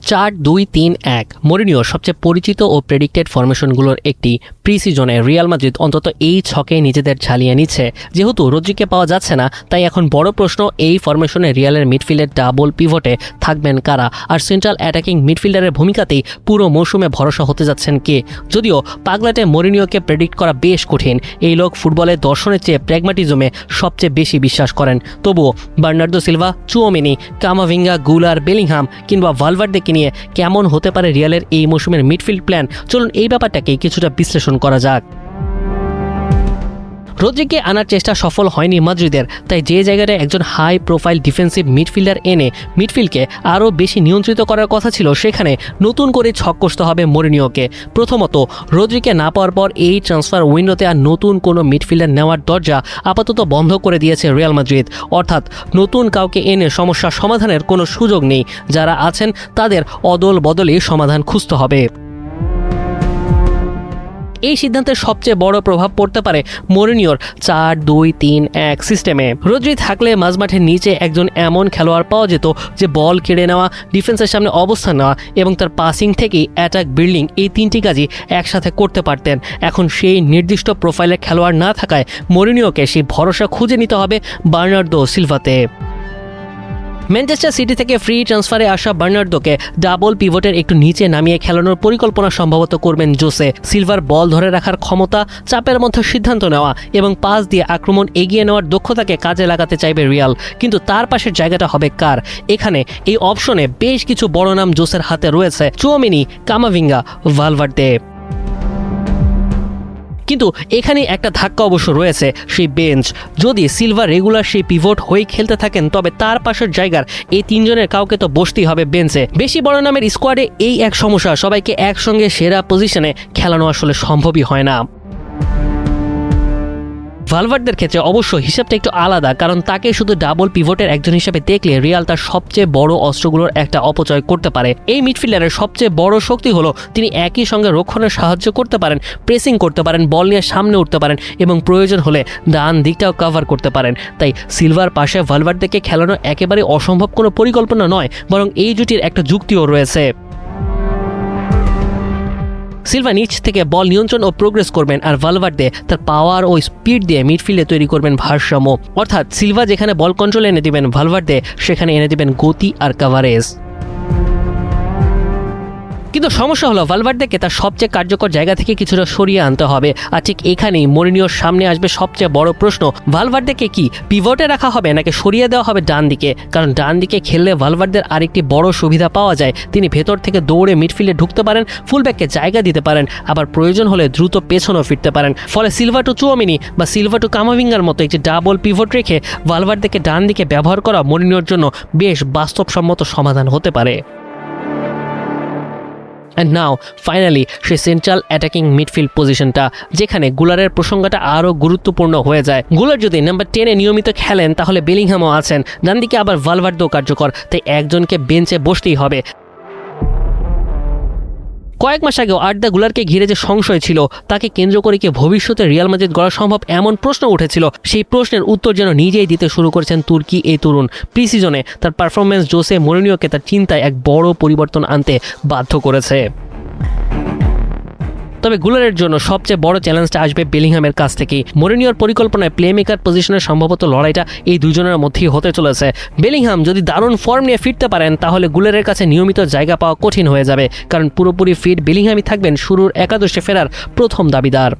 4-2-3-1 মরিনিওর সবচেয়ে পরিচিত ও প্রেডিক্টেড ফরমেশনগুলোর একটি। প্রি সিজনে রিয়াল মাদ্রিদ অন্তত এই ছকে নিজেদের ঝালিয়ে নিচ্ছে। যেহেতু রদ্রিকে পাওয়া যাচ্ছে না, তাই এখন বড় প্রশ্ন এই ফরমেশনে রিয়ালের মিডফিল্ডের ডাবল পিভটে থাকবেন কারা, আর সেন্ট্রাল অ্যাটাকিং মিডফিল্ডারের ভূমিকাতেই পুরো মৌসুমে ভরসা হতে যাচ্ছেন কে। যদিও পাগলাটে মরিনিওকে প্রেডিক্ট করা বেশ কঠিন, এই লোক ফুটবলের দর্শনের চেয়ে প্র্যাগমাটিজমে সবচেয়ে বেশি বিশ্বাস করেন। তবুও বার্নার্দো সিলভা, চুওমেনি, কামাভিঙ্গা, গুলার, বেলিংহাম কিংবা ভালভার্দেকে নিয়ে কেমন হতে পারে রিয়ালের এই মৌসুমের মিডফিল্ড প্ল্যান, চলুন এই ব্যাপারটাকে কিছুটা বিশ্লেষণ করা যাক। রদ্রিকে আনার চেষ্টা সফল হয়নি মাদ্রিদের, তাই যে জায়গাটায় একজন হাই প্রোফাইল ডিফেন্সিভ মিডফিল্ডার এনে মিডফিল্ডকে আরও বেশি নিয়ন্ত্রিত করার কথা ছিল, সেখানে নতুন করে ছক কষতে হবে মরিনিওকে। প্রথমত, রদ্রিকে না পাওয়ার পর এই ট্রান্সফার উইন্ডোতে আর নতুন কোনো মিডফিল্ডার নেওয়ার দরজা আপাতত বন্ধ করে দিয়েছে রিয়াল মাদ্রিদ। অর্থাৎ নতুন কাউকে এনে সমস্যা সমাধানের কোনো সুযোগ নেই, যারা আছেন তাদের অদল বদলে সমাধান খুঁজতে হবে। এই সিদ্ধান্তের সবচেয়ে বড় প্রভাব পড়তে পারে মরিনিওর 4-2-3-1 সিস্টেমে। রদ্রি থাকলে মাঝমাঠের নিচে একজন এমন খেলোয়াড় পাওয়া যেত যে বল কেড়ে নেওয়া, ডিফেন্সের সামনে অবস্থান নেওয়া এবং তার পাসিং থেকেই অ্যাটাক বিল্ডিং, এই তিনটি কাজই একসাথে করতে পারতেন। এখন সেই নির্দিষ্ট প্রোফাইলের খেলোয়াড় না থাকায় মরিনিওকে সেই ভরসা খুঁজে নিতে হবে বার্নার্দো সিলভাতে। ম্যানচেস্টার সিটি থেকে ফ্রি ট্রান্সফারে আসা বার্নার্দোকে ডাবল পিভটের একটু নিচে নামিয়ে খেলানোর পরিকল্পনা সম্ভবত করবেন জোসে। সিলভার বল ধরে রাখার ক্ষমতা, চাপের মধ্যে সিদ্ধান্ত নেওয়া এবং পাস দিয়ে আক্রমণ এগিয়ে নেওয়ার দক্ষতাকে কাজে লাগাতে চাইবে রিয়াল, কিন্তু তার পাশের জায়গাটা হবে কার? এখানে এই অপশনে বেশ কিছু বড় নাম জোসের হাতে রয়েছে, চুওমেনি, কামাভিঙ্গা, ভালভার্দে। কিন্তু এখানে একটা ধাক্কা অবশ্য রয়েছে, সেই বেঞ্চ। যদি সিলভা রেগুলার সেই পিভট হয়ে খেলতে থাকেন, তবে তার পাশের জায়গার এই তিনজনের কাউকে তো বসতেই হবে বেঞ্চে। বেশি বড় নামের স্কোয়াডে এই এক সমস্যা, সবাইকে একসঙ্গে সেরা পজিশনে খেলানো আসলে সম্ভবই হয় না। ভালভার্দের ক্ষেত্রে অবশ্য হিসাবটা একটু আলাদা, কারণ তাকে শুধু ডাবল পিভটের একজন হিসেবে দেখলে রিয়াল তার সবচেয়ে বড় অস্ত্রগুলোর একটা অপচয় করতে পারে। এই মিডফিল্ডারের সবচেয়ে বড় শক্তি হলো তিনি একই সঙ্গে রক্ষণে সাহায্য করতে পারেন, প্রেসিং করতে পারেন, বল নিয়ে সামনে উঠতে পারেন এবং প্রয়োজন হলে ডান দিকটাও কভার করতে পারেন। তাই সিলভার পাশে ভালভার্দেকে খেলানো একেবারে অসম্ভব কোনো পরিকল্পনা নয়, বরং এই জুটির একটা যুক্তিও রয়েছে। সিলভা নিচ থেকে বল নিয়ন্ত্রণ ও প্রোগ্রেস করবেন, আর ভালভার্দে তার পাওয়ার ও স্পিড দিয়ে মিডফিল্ডে তৈরি করবেন ভারসাম্য। অর্থাৎ সিলভা যেখানে বল কন্ট্রোল এনে দিবেন, ভালভার্দে সেখানে এনে দিবেন গতি আর কাভারেজ। কিন্তু সমস্যা হলো ভালভার্দেকে তার সবচেয়ে কার্যকর জায়গা থেকে কিছুটা সরিয়ে আনতে হবে, আর ঠিক এখানেই মরিনিওর সামনে আসবে সবচেয়ে বড় প্রশ্ন, ভালভার্দেকে কি পিভটে রাখা হবে নাকি সরিয়ে দেওয়া হবে ডান দিকে? কারণ ডান দিকে খেললে ভালভার্দের আরেকটি বড় সুবিধা পাওয়া যায়, তিনি ভেতর থেকে দৌড়ে মিডফিল্ডে ঢুকতে পারেন, ফুলব্যাককে জায়গা দিতে পারেন, আবার প্রয়োজন হলে দ্রুত পেছনেও ফিরতে পারেন। ফলে সিলভা টু চুওমেনি বা সিলভা টু কামাভিঙ্গার মতো একটি ডাবল পিভট রেখে ভালভার্দেকে ডান দিকে ব্যবহার করা মরিনিওর জন্য বেশ বাস্তবসম্মত সমাধান হতে পারে। অ্যান্ড নাও ফাইনালি সেই সেন্ট্রাল অ্যাটাকিং মিডফিল্ড পজিশনটা, যেখানে গুলারের প্রসঙ্গটা আরও গুরুত্বপূর্ণ হয়ে যায়। গুলার যদি নাম্বার 10-এ নিয়মিত খেলেন, তাহলে বেলিংহামও আছেন, ডান দিকে আবার ভালভার্দেও কার্যকর, তাই একজনকে বেঞ্চে বসতেই হবে। কয়েক মাস আগেও আর্দা গুলারকে ঘিরে যে সংশয় ছিল, তাকে কেন্দ্র করে কি ভবিষ্যতে রিয়াল মাদ্রিদ গড়া সম্ভব, এমন প্রশ্ন উঠেছিল। সেই প্রশ্নের উত্তর যেন নিজেই দিতে শুরু করেছেন তুর্কি এই তরুণ। প্রি সিজনে তার পারফরমেন্স জোসে মরিনিওকে তার চিন্তায় এক বড় পরিবর্তন আনতে বাধ্য করেছে। তবে গুলারের জন্য সবচেয়ে বড় চ্যালেঞ্জটা আসবে বেলিংহামের কাছ থেকেই। মরিনিওর পরিকল্পনায় প্লেমেকার পজিশনের সম্ভবত লড়াইটা এই দুজনের মধ্যেই হতে চলেছে। বেলিংহাম যদি দারুণ ফর্ম নিয়ে ফিরতে পারেন, তাহলে গুলারের কাছে নিয়মিত জায়গা পাওয়া কঠিন হয়ে যাবে, কারণ পুরোপুরি ফিট বেলিংহামই থাকবেন শুরুর একাদশে ফেরার প্রথম দাবিদার।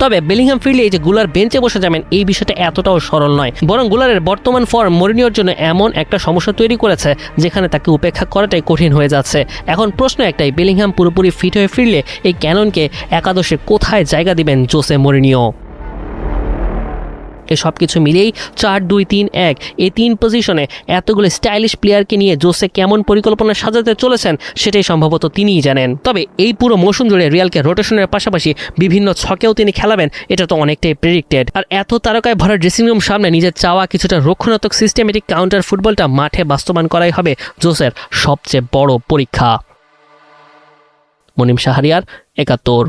তবে বেলিংহাম ফিরলে এই যে গুলার বেঞ্চে বসে যাবেন, এই বিষয়টা এতটাও সরল নয়, বরং গুলারের বর্তমান ফর্ম মরিনিওর জন্য এমন একটা সমস্যা তৈরি করেছে যেখানে তাকে উপেক্ষা করাটাই কঠিন হয়ে যাচ্ছে। এখন প্রশ্ন একটাই, বেলিংহাম পুরোপুরি ফিট হয়ে ফিরলে এই ক্যাননকে একাদশে কোথায় জায়গা দিবেন জোসে মরিনিও? এই সব কিছু মিলেই 4-2-3-1 এই তিন পজিশনে এতগুলো স্টাইলিশ প্লেয়ারকে নিয়ে জোসে কেমন পরিকল্পনা সাজাতে চলেছেন, সেটাই সম্ভবত তিনিই জানেন। তবে এই পুরো মৌসুম জুড়ে রিয়ালকে রোটেশনের পাশাপাশি বিভিন্ন ছকেও তিনি খেলাবেন, এটা তো অনেকটাই প্রেডিক্টেড। আর এত তারকায় ভরা ড্রেসিং রুম সামনে নিজের চাওয়া কিছুটা রক্ষণাত্মক সিস্টেমেটিক কাউন্টার ফুটবলটা মাঠে বাস্তবায়ন করাই হবে জোসের সবচেয়ে বড় পরীক্ষা। মুনিম শাহরিয়ার, ৭১।